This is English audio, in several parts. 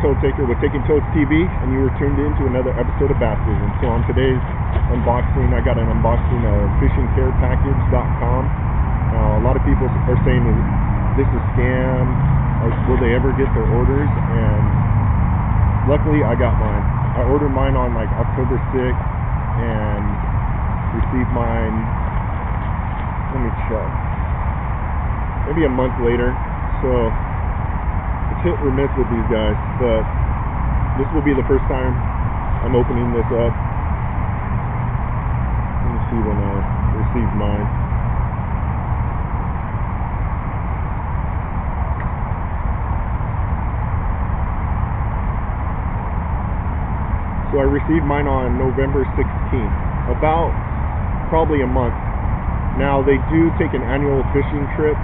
Toad Taker with Taking Toads TV, and you were tuned in to another episode of Bass Vision. So on today's unboxing, I got an unboxing of fishingcarepackage.com. Now, a lot of people are saying this is a scam, or will they ever get their orders? And luckily, I got mine. I ordered mine on like October 6th and received mine, let me check, maybe a month later. So it's hit or miss with these guys, but this will be the first time I'm opening this up. Let me see when I received mine. So I received mine on November 16th, about probably a month. Now they do take an annual fishing trip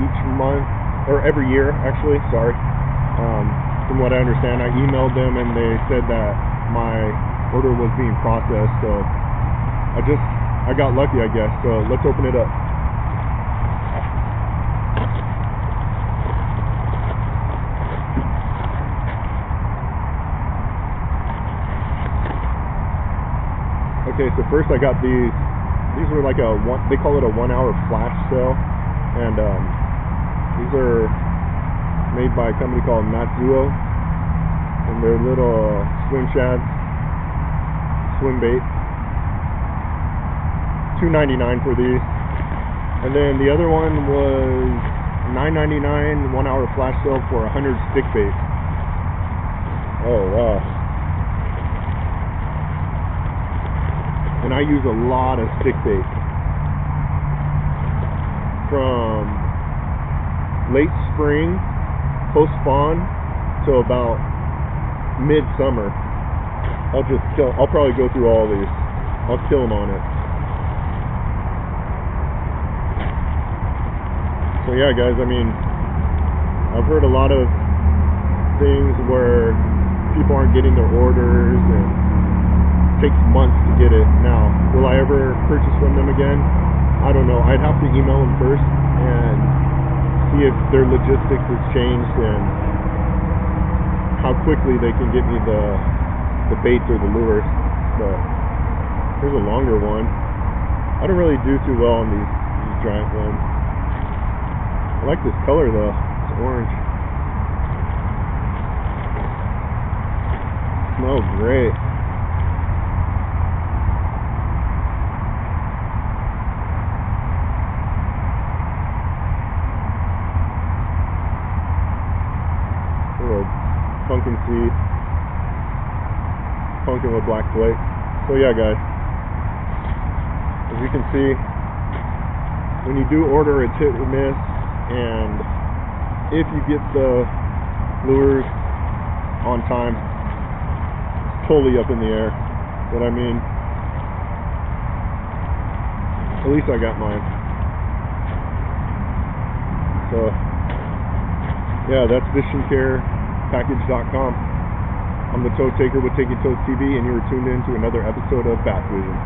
each month, or every year actually, sorry. From what I understand, I emailed them and they said that my order was being processed, so I got lucky, I guess. So let's open it up. Okay, so first I got these were like they call it a 1 hour flash sale, and these are made by a company called Matsuo, and they're little swim shads, swim bait. $2.99 for these. And then the other one was $9.99 1 hour flash sale for 100 stick bait. Oh wow. And I use a lot of stick bait from late spring, post spawn, to about midsummer. I'll probably go through all these. I'll kill them on it. So yeah, guys, I mean, I've heard a lot of things where people aren't getting their orders and takes months to get it. Now, will I ever purchase from them again? I don't know. I'd have to email them first and see if their logistics has changed and how quickly they can get me the baits or the lures. But here's a longer one. I don't really do too well on these giant ones. I like this color though. It's orange. Smells great. Pumpkin seed, pumpkin with black flake. So yeah, guys, as you can see, when you do order, it's hit or miss, and if you get the lures on time, it's totally up in the air. But I mean, at least I got mine. So yeah, that's fishingcarepackage.com. I'm the Toad Taker with Taking Toads TV, and you were tuned in to another episode of Bass Vision.